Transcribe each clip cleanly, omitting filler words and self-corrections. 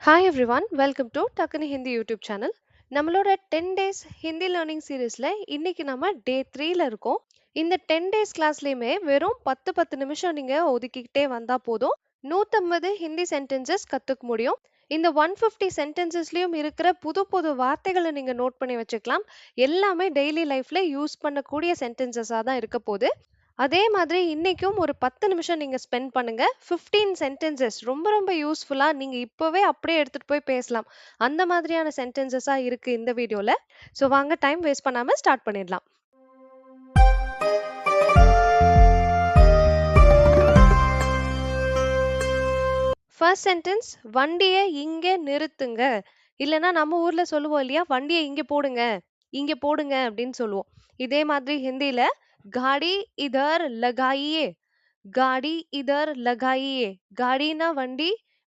Hi everyone, welcome to டக்குனு Hindi YouTube channel. நம்மளோட 10 days Hindi learning சீரீஸ்ல இன்னைக்கு நம்ம டே 3ல இருக்கோம். இந்த 10 டேஸ் கிளாஸ்லயுமே வெறும் 10 நிமிஷம் நீங்க ஒதுக்கிக்கிட்டே வந்தா போதும். 150 ஹிந்தி சென்டென்சஸ் கத்துக்க முடியும். இந்த 150 சென்டென்சஸ்லயும் இருக்கிற புது புது வார்த்தைகளை நீங்க நோட் பண்ணி வச்சுக்கலாம். எல்லாமே டெய்லி லைஃப்ல யூஸ் பண்ணக்கூடிய சென்டென்சஸா தான் இருக்க போகுது. அதே மாதிரி இன்னைக்கும் ஒரு 10 நிமிஷம் நீங்க ஸ்பெண்ட் பண்ணுங்க. 15 சென்டென்சஸ் ரொம்ப ரொம்ப யூஸ்ஃபுல்லா நீங்க இப்பவே அப்படியே எடுத்துட்டு போய் பேசலாம். அந்த மாதிரியான சென்டென்சஸா இருக்கு இந்த வீடியோல. ஸோ வாங்க டைம் வேஸ்ட் பண்ணாம ஸ்டார்ட் பண்ணிடலாம். ஃபர்ஸ்ட் சென்டென்ஸ், வண்டிய இங்க நிறுத்துங்க. இல்லனா நம்ம ஊர்ல சொல்லுவோம் இல்லையா, வண்டிய இங்க போடுங்க, இங்க போடுங்க அப்படின்னு சொல்லுவோம். இதே மாதிரி ஹிந்தில காடி இதர் லகாயியே, காடி இதர் லகாயியே. காடினா வண்டி,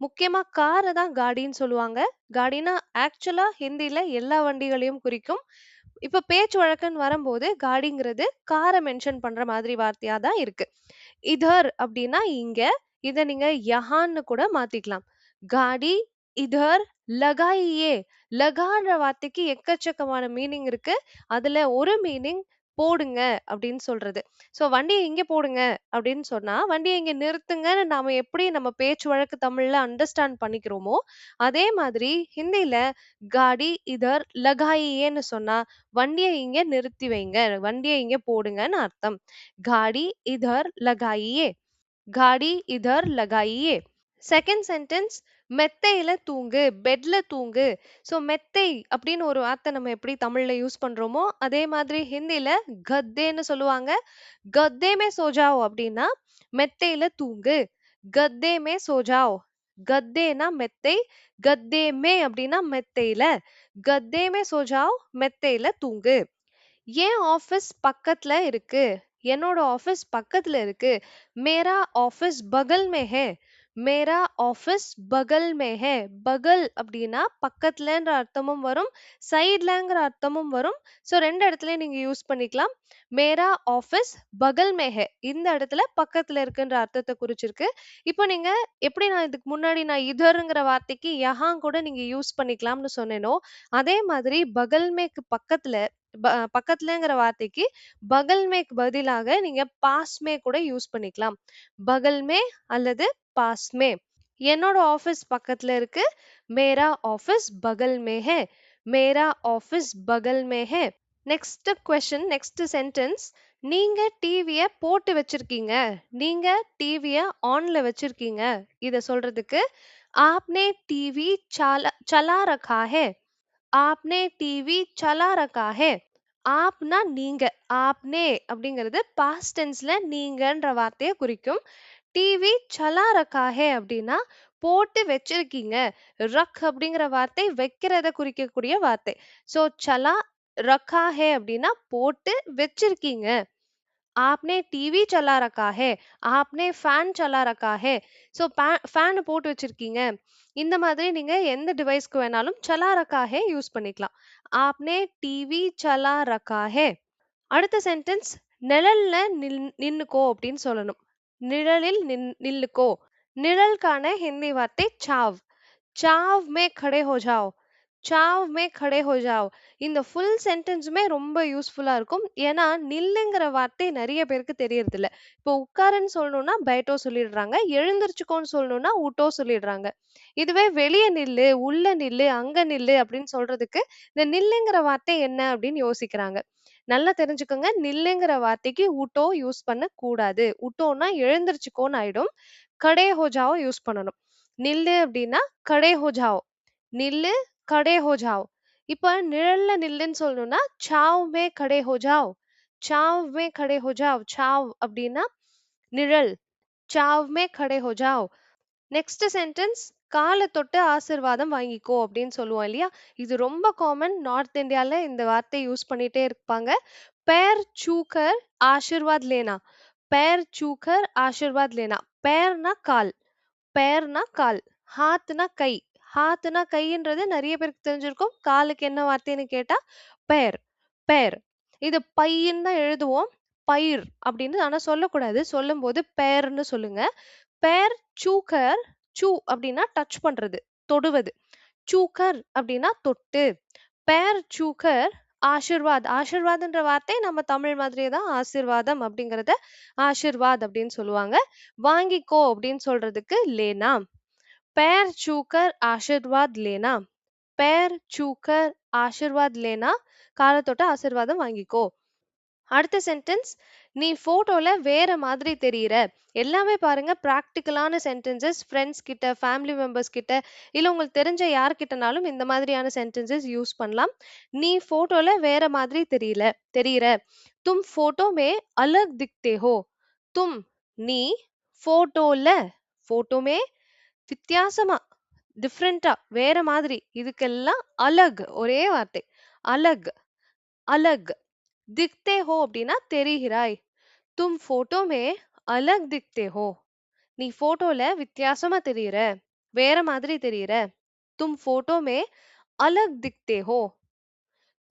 முக்கியமா கார தான் காடின்னு சொல்லுவாங்க. காடினா ஆக்சுவலா ஹிந்தில எல்லா வண்டிகளையும் குறிக்கும். இப்ப பேச்சு வழக்குன்னு வரும்போது காடிங்கிறது கார மென்ஷன் பண்ற மாதிரி வார்த்தையா தான் இருக்கு. இதர் அப்படின்னா இங்க, இத நீங்க யஹான்னு கூட மாத்திக்கலாம். காடி இதர் லகாயியே. லகான்ற வார்த்தைக்கு எக்கச்சக்கமான மீனிங் இருக்கு. அதுல ஒரு மீனிங் போடுங்க அப்படின்னு சொல்றது. சோ வண்டிய இங்க போடுங்க அப்படின்னு சொன்னா, வண்டிய இங்க நிறுத்துங்கன்னு நாம எப்படி நம்ம பேச்சு வழக்கு தமிழ்ல அண்டர்ஸ்டாண்ட் பண்ணிக்கிறோமோ, அதே மாதிரி ஹிந்தில காடி இதர் லகாயியேன்னு சொன்னா, வண்டிய இங்க நிறுத்தி வைங்க, வண்டிய இங்க போடுங்கன்னு அர்த்தம். காடி இதர் லகாயியே, காடி இதர் லகாயியே. செகண்ட் சென்டென்ஸ், மெத்தையில தூங்கு, பெட்ல தூங்கு. ஸோ மெத்தை அப்படின்னு ஒரு வார்த்தை நம்ம எப்படி தமிழ்ல யூஸ் பண்றோமோ, அதே மாதிரி ஹிந்தில கத்தேன்னு சொல்லுவாங்க. கத்தே மே சோ ஜாओ அப்படின்னா மெத்தையில தூங்கு. கத்தே மே சோ ஜாओ. கத்தேனா மெத்தை, கத்தே மே அப்படின்னா மெத்தையில. கத்தே மே சோ ஜாओ, மெத்தையில தூங்கு. என் ஆஃபீஸ் பக்கத்துல இருக்கு. என்னோட ஆஃபீஸ் பக்கத்துல இருக்கு. மேரா ஆஃபீஸ் பகல் மே ஹை. மேரா ஆஃபீஸ் பகல் மே ஹை. பகல் அப்படின்னா பக்கத்துலன்ற அர்த்தமும் வரும், சைட்லங்கிற அர்த்தமும் வரும். ஸோ 2 இடத்துலயும் நீங்க யூஸ் பண்ணிக்கலாம். மேரா ஆஃபீஸ் பகல் மே ஹை. இந்த இடத்துல பக்கத்துல இருக்குன்ற அர்த்தத்தை குறிச்சிருக்கு. இப்போ நீங்க எப்படி நான் இதுக்கு முன்னாடி நான் இதர்ங்கிற வார்த்தைக்கு யஹான் கூட நீங்க யூஸ் பண்ணிக்கலாம்னு சொன்னேனோ, அதே மாதிரி பகல் மேக்கு பக்கத்துல பக்கத்துலங்கிற வார்த்தைக்கு பகல் மேக்கு பதிலாக நீங்க பாஸ் மே கூட யூஸ் பண்ணிக்கலாம். பகல் மே அல்லது பாஸ் மே. என்னோட ஆபீஸ் பக்கத்துல இருக்கு. மேரா ஆபீஸ் பகல் மே ஹை. மேரா ஆபீஸ் பகல் மே ஹை. நெக்ஸ்ட் கொஸ்டின், நெக்ஸ்ட் சென்டென்ஸ், நீங்க டிவிய போட்டு வச்சிருக்கீங்க, நீங்க டிவிய ஆன்ல வச்சிருக்கீங்க. இத சொல்றதுக்கு ஆப்னே டிவி சலா ரखा है. आपने टीवी चला रखा है. ஆப்னா நீங்க, ஆப்னே அப்படிங்கிறது பாஸ்ட் டென்ஸ்ல நீங்கன்ற வார்த்தையை குறிக்கும். டிவி சலா ரக்கா ஹே அப்படின்னா போட்டு வச்சிருக்கீங்க. ரக் அப்படிங்கிற வார்த்தை வைக்கிறத குறிக்கக்கூடிய வார்த்தை. சோ சலா ரக்கா ஹே அப்படின்னா போட்டு வச்சிருக்கீங்க. आपने टीवी चला रखा है. आपने ஃபேன் चला रखा है. ஸோ ஃபேன் போட்டு வச்சிருக்கீங்க. இந்த மாதிரி நீங்க எந்த டிவைஸ்க்கு வேணாலும் चला रखा है யூஸ் பண்ணிக்கலாம். आपने टीवी चला रखा है. அடுத்த சென்டென்ஸ், நிழல்ல நின்னுக்கோ அப்படின்னு சொல்லணும். நிழலில் நில்லுக்கோ. நிழலுக்கான ஹிந்தி வார்த்தை சாவ். சாவ் மே खड़े हो जाओ. சாவ் மே खड़े हो जाओ. இந்த ஃபுல் சென்டென்ஸுமே ரொம்ப யூஸ்ஃபுல்லா இருக்கும். ஏன்னா நில்லுங்கிற வார்த்தை நிறைய பேருக்கு தெரியறது இல்ல. இப்போ உட்காருன்னு சொல்லணும்னா பைட்டோ சொல்லிடுறாங்க. எழுந்திருச்சுக்கோன்னு சொல்லணும்னா உட்டோ சொல்லிடுறாங்க. இதுவே வெளிய நில்லு, உள்ள நில்லு, அங்க நில்லு அப்படின்னு சொல்றதுக்கு இந்த நில்லுங்கிற வார்த்தை என்ன அப்படின்னு யோசிக்கிறாங்க. நல்லா தெரிஞ்சுக்கோங்க, நில்லுங்கிற வார்த்தைக்கு உட்டோ யூஸ் பண்ண கூடாது. உட்டோன்னா எழுந்திருச்சுக்கோன்னு ஆயிடும். கடே ஹோ ஜாவோ யூஸ் பண்ணணும். நில்லு அப்படின்னா கடே ஹோ ஜாவோ. நில்லு, கடே ஹோ ஜாவோ. இப்ப நிழல்ல நில்லுன்னு சொல்லணும்னா சாவ் மே கடே ஹோ ஜாவ். சாவ் மே கடே ஹோ ஜாவ். சாவ் அப்படின்னா நிழல். சாவ் மே கடே ஹோ ஜாவ். நெக்ஸ்ட் சென்டென்ஸ், கால தொட்டு ஆசிர்வாதம் வாங்கிக்கோ அப்படின்னு சொல்லுவோம் இல்லையா. இது ரொம்ப காமன். நார்த் இந்தியால இந்த வார்த்தை யூஸ் பண்ணிட்டே இருப்பாங்க. पैर छूकर आशीर्वाद लेना. पैर छूकर आशीर्वाद लेना. पैरனா கால், पैरனா கால், हाथனா கை. हाथனா கைன்றது நிறைய பேருக்கு தெரிஞ்சிருக்கும். காலுக்கு என்ன வார்த்தைன்னு கேட்டா பேர். பேர். இது பையின்னு தான் எழுதுவோம். பயிர் அப்படின்னு ஆனா சொல்லக்கூடாது. சொல்லும்போது பேர்ன்னு சொல்லுங்க. பேர் சூக்கர். சூ அப்படின்னா டச் பண்றது. தொடுவது. சூக்கர் அப்படின்னா தொட்டு. பேர் சூக்கர் ஆஷிர்வாத். ஆஷிர்வாத்ன்ற வார்த்தை நம்ம தமிழ் மாதிரியே தான் ஆசீர்வாதம் அப்படிங்கிறத ஆஷிர்வாத் அப்படின்னு சொல்லுவாங்க. வாங்கிக்கோ அப்படின்னு சொல்றதுக்கு லேனா. पैर छूकर आशीर्वाद लेना. पैर छूकर ஆசீர்வாத் லேனா. கால தொட்டு ஆசீர்வாதம் வாங்கிக்கோ. அடுத்த சென்டென்ஸ், நீ போட்டோல வேற மாதிரி தெரியிற. எல்லாமே பாருங்க பிராக்டிக்கலான சென்டென்சஸ். ஃப்ரெண்ட்ஸ் கிட்ட, ஃபேமிலி மெம்பர்ஸ் கிட்ட, இல்ல உங்களுக்கு தெரிஞ்ச யார்கிட்டனாலும் இந்த மாதிரியான சென்டென்சஸ் யூஸ் பண்ணலாம். நீ போட்டோல வேற மாதிரி தெரியிற. தும் போட்டோ மே அலக் திக்தே ஹோ. தும் நீ போட்டோல, போட்டோ மே வித்தியாசமா, டிஃப்ரெண்டா, வேற மாதிரி, இதுக்கெல்லாம் அலக் ஒரே வார்த்தை. அலக், அலக். दिखते हो அப்படின்னா தெரிகிறாய். तुम फोटो में अलग दिखते हो. நீ போட்டோல வித்தியாசமா தெரியுற, வேற மாதிரி தெரியுற. तुम फोटो में अलग दिखते हो.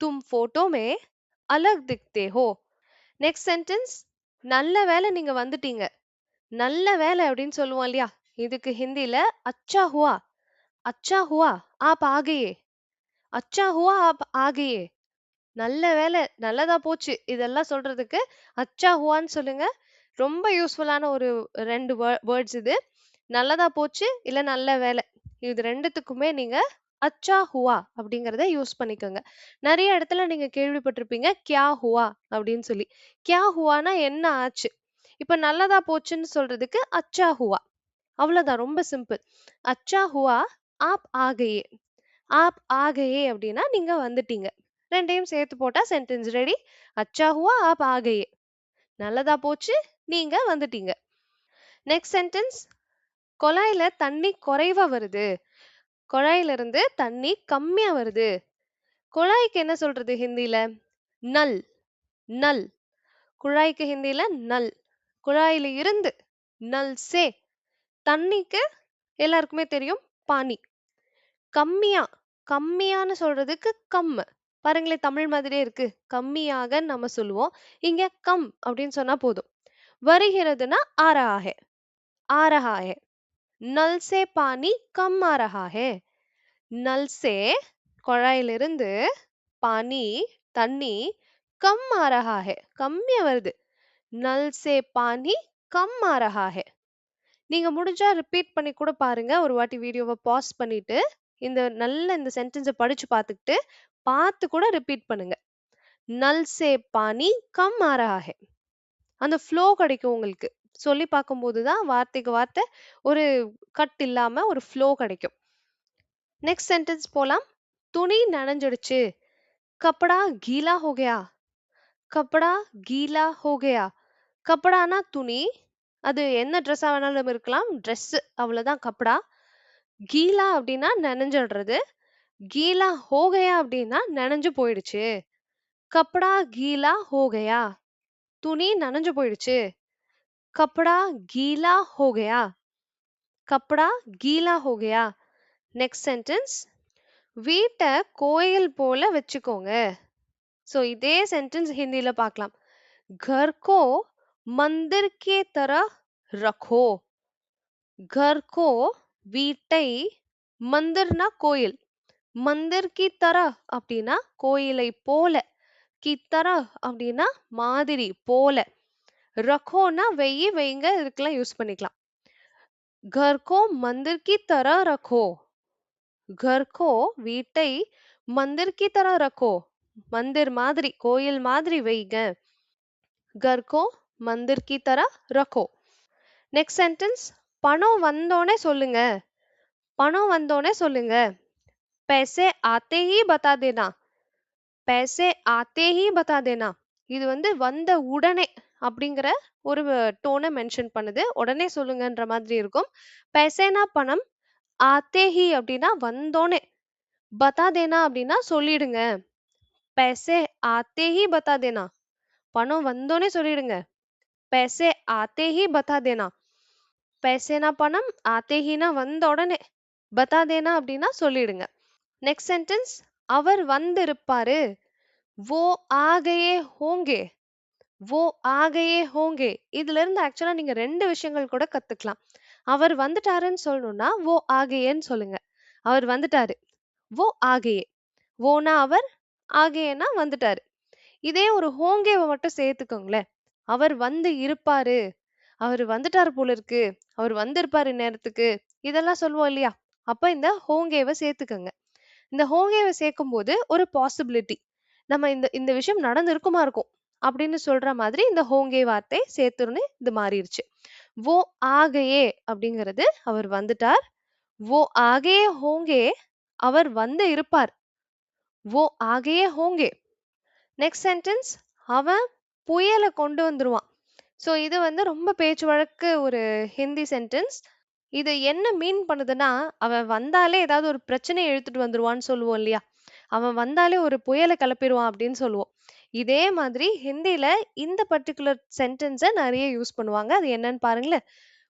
तुम फोटो में अलग दिखते हो. நெக்ஸ்ட் சென்டென்ஸ், நல்ல வேளை நீங்க வந்துட்டீங்க. நல்ல வேலை அப்படின்னு சொல்லுவோம் இல்லையா, இதுக்கு ஹிந்தில அச்சா ஹுவா. அச்சா ஹுவா ஆப் ஆ கயே. அச்சா ஹுவா ஆப் ஆ கயே. நல்ல வேலை, நல்லதா போச்சு, இதெல்லாம் சொல்றதுக்கு அச்சா ஹுவான்னு சொல்லுங்க. ரொம்ப யூஸ்ஃபுல்லான ஒரு 2 வேர்ட்ஸ் இது. நல்லதா போச்சு இல்ல நல்ல வேலை, இது 2த்துக்குமே நீங்க அச்சா ஹுவா அப்படிங்கறத யூஸ் பண்ணிக்கோங்க. நிறைய இடத்துல நீங்க கேள்விப்பட்டிருப்பீங்க கியா ஹுவா அப்படின்னு சொல்லி. கியா ஹுவானா என்ன ஆச்சு. இப்ப நல்லதா போச்சுன்னு சொல்றதுக்கு அச்சா ஹுவா. அவ்வளவுதான், ரொம்ப சிம்பிள். அச்சா ஹுவா ஆப் ஆ கயே. ஆப் ஆ கயே அப்படின்னா நீங்க வந்துட்டீங்க. ரெண்டையும் சேர்த்து போட்டா சென்டென்ஸ் ரெடி. அச்சா ஹுவா ஆப் ஆ கயே. நல்லதா போச்சு, நீங்க வந்துட்டீங்க. நெக்ஸ்ட் சென்டென்ஸ், குழாயில தண்ணி குறைவா வருது. குழாயில இருந்து தண்ணி கம்மியா வருது. குழாய்க்கு என்ன சொல்றது ஹிந்தில? நல். நல். குழாய்க்கு ஹிந்தில நல். குழாயில இருந்து, நல் சே. தண்ணிக்கு எல்லாருக்குமே தெரியும் பானி. கம்மியா, கம்மியான்னு சொல்றதுக்கு கம். பாருங்களேன், தமிழ் மாதிரியே இருக்கு. கம்மியாக நம்ம சொல்லுவோம். இங்க கம் அப்படின்னு சொன்னா போதும். வருகிறதுனா ஆ ரஹா ஹை. ஆ ரஹா ஹை. நல் சே பானி கம் ஆ ரஹா ஹை. நல் சே குழாயிலிருந்து, பானி தண்ணி, கம் ஆ ரஹா ஹை கம்மியா வருது. நல் சே பானி கம் ஆ ரஹா ஹை. நீங்க முடிஞ்சா ரிப்பீட் பண்ணி கூட பாருங்க. ஒரு வாட்டி வீடியோவை பாஸ் பண்ணிட்டு இந்த சென்டென்ஸை படிச்சு பார்த்துக்கிட்டு பார்த்து கூட ரிப்பீட் பண்ணுங்க. நல் சே பானி கம் ஆ ரஹா ஹை. அந்த ஃப்ளோ கிடைக்கும் உங்களுக்கு. சொல்லி பார்க்கும்போது தான் வார்த்தைக்கு வார்த்தை ஒரு கட் இல்லாம ஒரு ஃப்ளோ கிடைக்கும். நெக்ஸ்ட் சென்டென்ஸ் போலாம். துணி நனைஞ்சிடுச்சு. கப்படா கீலா ஹோ கயா. கப்படா கீலா ஹோ கயா. கப்படானா துணி. அது என்ன ட்ரெஸ்ஸா வேணாலும் இருக்கலாம். ட்ரெஸ், அவ்வளவுதான் கப்படா. கீலா அப்படின்னா நனைஞ்சிடுறது. கீலா ஹோ கயா அப்படின்னா நனைஞ்சு போயிடுச்சு. கப்படா கீலா ஹோ கயா. துணி நனைஞ்சு போயிடுச்சு. கப்படா கீலா ஹோ கயா. கப்படா கீலா ஹோ கயா. நெக்ஸ்ட் சென்டென்ஸ், வீட்டை கோயில் போல வச்சுக்கோங்க. சோ இதே சென்டென்ஸ் ஹிந்தில பார்க்கலாம். घर को मंदिर की तरह रखो. घर को வீட்டை, மந்திர்னா கோயில், மந்திர் கி தரஹ் அப்படின்னா கோயிலை போல, கி தரஹ் அப்படின்னா மாதிரி, போல. ரखोனா வெயி, வைங்க, இதுக்கெல்லாம் யூஸ் பண்ணிக்கலாம். घर को मंदिर की तरह रखो. घर को வீட்டை मंदिर की तरह रखो. மந்திர் மாதிரி, கோயில் மாதிரி வைங்க. घर को मंदिर की तरह रखो. நெக்ஸ்ட் சென்டென்ஸ், பணம் வந்தோனே சொல்லுங்க. பணம் வந்தோனே சொல்லுங்க. पैसे आते ही बता देना. पैसे आते ही बता देना. இது வந்த உடனே அப்படிங்கிற ஒரு டோனை மென்ஷன் பண்ணுது. உடனே சொல்லுங்கன்ற மாதிரி இருக்கும். पैसेனா பணம், आते ही அப்படின்னா வந்தோனே, बता देना அப்படின்னா சொல்லிடுங்க. पैसे आते ही बता देना. பணம் வந்தோனே சொல்லிடுங்க. पैसे आते ही बता देना. पैसेனா பணம், आते हीனா வந்த உடனே, बता देना அப்படின்னா சொல்லிடுங்க. நெக்ஸ்ட் சென்டென்ஸ், அவர் வந்திருப்பாரு. वो आ गए होंगे. वो आ गए होंगे. இதுல இருந்து ஆக்சுவலா நீங்க 2 விஷயங்கள் கூட கத்துக்கலாம். அவர் வந்துட்டாருன்னு சொல்லணும்னா वो आ गएன்னு சொல்லுங்க. அவர் வந்துட்டாரு. वो आ गए. வோனா அவர், ஆகேன்னா வந்துட்டாரு. இதே ஒரு ஹோங்கேவ மட்டும் சேர்த்துக்கோங்களேன். அவர் வந்து இருப்பாரு. அவரு வந்துட்டாரு போல இருக்கு. அவர் வந்திருப்பாரு இந்நேரத்துக்கு. இதெல்லாம் சொல்லுவோம் இல்லையா? அப்ப இந்த ஹோங்கேவ சேர்த்துக்கங்க. இந்த ஹோங்கேவ சேர்க்கும்போது ஒரு பாசிபிலிட்டி. நம்ம இந்த இந்த விஷயம் நடந்திருக்குமா இருக்கும். அப்படின்னு சொல்ற மாதிரி இந்த ஹோங்கே வார்த்தை சேர்த்துன்னு இது மாறிருச்சு. "वो आ गए" அப்படிங்கிறது அவர் வந்துட்டார். "वो आ गए होंगे" அவர் வந்து இருப்பார். "वो आ गए होंगे" நெக்ஸ்ட் சென்டென்ஸ் அவன் புயல கொண்டு வந்துருவான். ஸோ இது வந்து ரொம்ப பேச்சு வழக்கு ஒரு ஹிந்தி சென்டென்ஸ். இது என்ன மீன் பண்ணுதுன்னா, அவன் வந்தாலே ஏதாவது ஒரு பிரச்சனைய இழுத்துட்டு வந்துருவான்னு சொல்லுவோம் இல்லையா? அவன் வந்தாலே ஒரு புயல கிளப்பிருவான் அப்படின்னு சொல்லுவோம். இதே மாதிரி ஹிந்தில இந்த பர்ட்டிகுலர் சென்டென்ஸ நெறைய யூஸ் பண்ணுவாங்க. அது என்னன்னு பாருங்களேன்.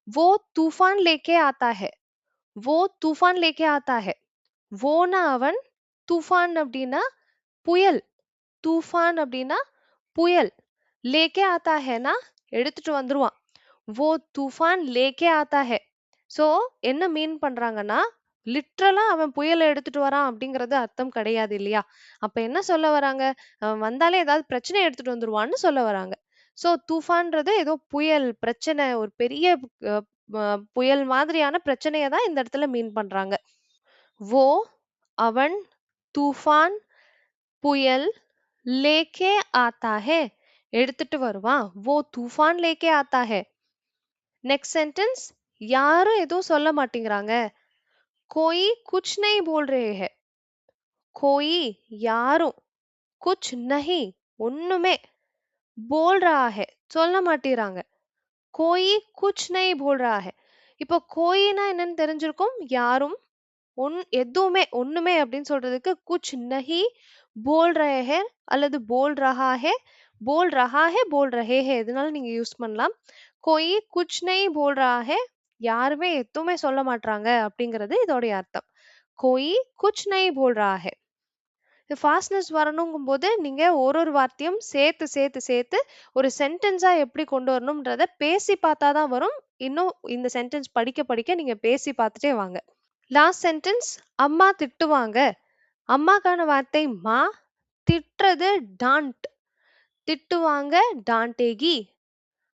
"वो तूफान लेके आता है." "वो तूफान लेके आता है." வோனா அவன், தூஃபான் அப்படின்னா புயல். தூஃபான் அப்படின்னா புயல். லேக்கே ஆத்தா ஹேன்னா எடுத்துட்டு வந்துருவான். "वो तूफान लेके आता है." ஸோ என்ன மீன் பண்றாங்கன்னா, லிட்ரலா அவன் புயல எடுத்துட்டு வரான் அப்படிங்கிறது அர்த்தம் கிடையாது இல்லையா? அப்ப என்ன சொல்ல வராங்க? அவன் வந்தாலே ஏதாவது பிரச்சனைய எடுத்துட்டு வந்துருவான்னு சொல்ல வராங்க. ஸோ தூஃபான்றது ஏதோ புயல், பிரச்சனை, ஒரு பெரிய அ ப புயல் மாதிரியான பிரச்சனைய தான் இந்த இடத்துல மீன் பண்றாங்க. "वो" அவன், "तूफान" புயல், "लेके आता है" எடுத்துட்டு வருவான். "वो तूफान लेके आता है." நெக்ஸ்ட் சென்டென்ஸ் யாரும் எதுவும் சொல்ல மாட்டேங்கிறாங்க. "कोई कुछ नहीं बोल रहे हैं." "कोई" யாரும், "कुछ नहीं" ஒண்ணுமே, "बोल रहा है" சொல்ல மாட்டேங்கிறாங்க. "कोई कुछ नहीं बोल रहा है." இப்போ கோயின்னா என்னன்னு தெரிஞ்சிருக்கும். யாரும், எதுவுமே, ஒண்ணுமே அப்படின்னு சொல்றதுக்கு குச் நஹி போல் ரஹே ஹை அல்லது போல் ரஹா ஹை, போல் ரஹா ஹை, போல் ரஹே ஹை எதுனாலும் நீங்க யூஸ் பண்ணலாம். கோயி குச் நஹி போல் ரஹா ஹை, யாருமே எதுவுமே சொல்ல மாட்றாங்க அப்படிங்கிறது இதோடைய அர்த்தம். கோயி குச் நஹி போல் ரஹா ஹை. ஃபாஸ்ட்னஸ் வரணுங்கும்போது நீங்க ஒரு ஒரு வார்த்தையும் சேர்த்து சேர்த்து சேர்த்து ஒரு சென்டென்ஸா எப்படி கொண்டு வரணும்ன்றத பேசி பார்த்தா தான் வரும். இன்னும் இந்த சென்டென்ஸ் படிக்க படிக்க நீங்க பேசி பார்த்துட்டே வாங்க. லாஸ்ட் சென்டென்ஸ் அம்மா திட்டுவாங்க. அம்மாக்கான வார்த்தை மா, திட்டுறது டான்ட். திட்டுவாங்க டான்டேகி.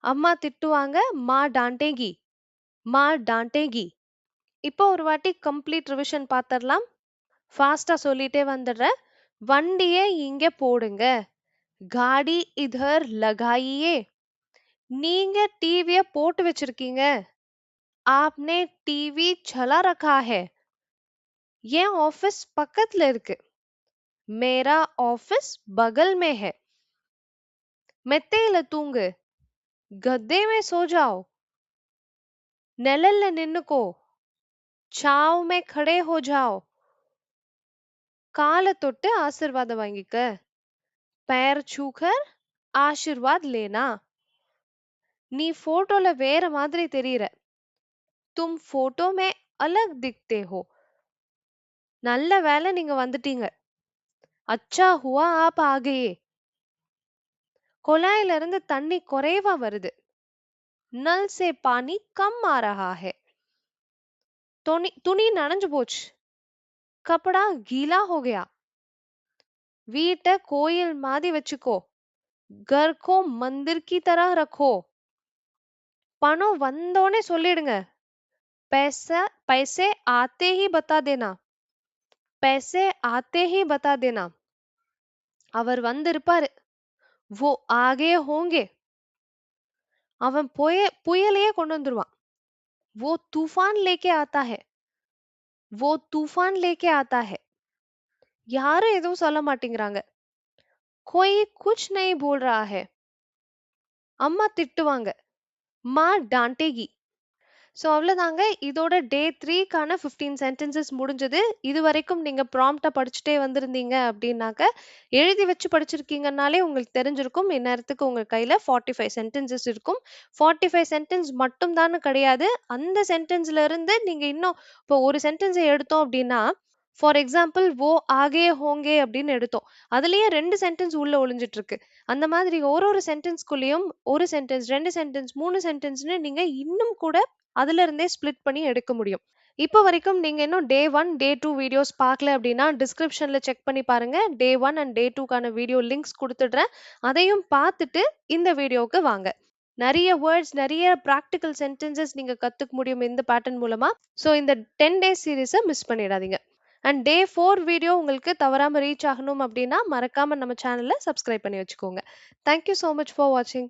அம்மா திட்டுவாங்க மா டான்டேகி. மா டான்டேகி. இப்போ ஒரு வாட்டி கம்ப்ளீட் ரிவிஷன் பார்த்துடலாம். ஃபாஸ்டா சொல்லிட்டே வந்துடுறேன். வண்டிய இங்க போடுங்க. காடி இதர் லகாயியே. நீங்க டிவிய போட்டு வச்சிருக்கீங்க. आपने टीवी चला रखा है. என் ஆபீஸ் பக்கத்துல இருக்கு. मेरा ऑफिस बगल में है. மெத்தையில தூங்கு. गद्दे में सो जाओ. நிழல்ல நின்னுக்கோ. छाव में खड़े हो जाओ. கால தொட்டு ஆசீர்வாதம் வாங்கிக்க. पैर छूकर आशीर्वाद लेना. நீ போட்டோல வேற மாதிரி தெரியற. तुम फोटो में अलग दिखते हो. நல்ல வேளை நீங்க வந்துட்டீங்க. अच्छा हुआ आप आ गए. குழாயில இருந்து தண்ணி குறைவா வருது. नल से पानी कम आ रहा है. துணி நனைஞ்சு போச்சு. कपड़ा गीला हो गया. வீட்டை கோயில் மாதிரி வச்சுக்கோ. घर को मंदिर की तरह रखो. பணம் வந்தோனே சொல்லிடுங்க. पैसा पैसे आते ही बता देना. पैसे आते ही बता देना. அவர் வந்திருப்பாரு. वो आगे होंगे. அவன் புயலையே கொண்டு வந்துருவான். वो तूफान लेके आता है. वो तूफान लेके आता है. யாரும் எதுவும் சொல்ல மாட்டேங்கிறாங்க. कोई कुछ नहीं बोल रहा है. அம்மா திட்டுவாங்க. माँ डांटेगी. ஸோ அவ்வளோதாங்க. இதோட டே 3க்கான 15 சென்டென்சஸ் முடிஞ்சது. இதுவரைக்கும் நீங்க ப்ராம்ப்ட்டா படிச்சுட்டே வந்திருந்தீங்க அப்படின்னாக்க, எழுதி வச்சு படிச்சிருக்கீங்கன்னாலே உங்களுக்கு தெரிஞ்சிருக்கும். இந்நேரத்துக்கு உங்க கையில 45 சென்டென்சஸ் இருக்கும். 45 சென்டென்ஸ் மட்டும் தான்னு கிடையாது. அந்த சென்டென்ஸ்ல இருந்து நீங்க இன்னும் இப்போ ஒரு சென்டென்ஸ எடுத்தோம் அப்படின்னா, ஃபார் எக்ஸாம்பிள் "वो आगे होंगे" அப்படின்னு எடுத்தோம். அதுலயே 2 சென்டென்ஸ் உள்ள ஒளிஞ்சிட்டு இருக்கு. அந்த மாதிரி ஒரு சென்டென்ஸ்குள்ளேயும் 1 சென்டென்ஸ், 2 சென்டென்ஸ், 3 சென்டென்ஸ்ன்னு நீங்க இன்னும் கூட அதுல இருந்தே ஸ்ப்ளிட் பண்ணி எடுக்க முடியும். இப்போ வரைக்கும் நீங்க இன்னும் டே 1, டே 2 வீடியோஸ் பார்க்கல அப்படின்னா, டிஸ்கிரிப்ஷன்ல செக் பண்ணி பாருங்க. டே 1 அண்ட் டே 2க்கான வீடியோ லிங்க்ஸ் குடுத்துடுறேன். அதையும் பார்த்துட்டு இந்த வீடியோவுக்கு வாங்க. நெறைய வேர்ட்ஸ், நெறைய பிராக்டிகல் சென்டென்சஸ் நீங்க கத்துக்க முடியும் இந்த பேட்டர்ன் மூலமா. ஸோ இந்த 10 டேஸ் சீரிஸ மிஸ் பண்ணிடாதீங்க. அண்ட் டே 4 வீடியோ உங்களுக்கு தவறாம ரீச் ஆகணும் அப்படின்னா, மறக்காம நம்ம சேனல சப்ஸ்கிரைப் பண்ணி வச்சுக்கோங்க. Thank you so much for வாட்சிங்.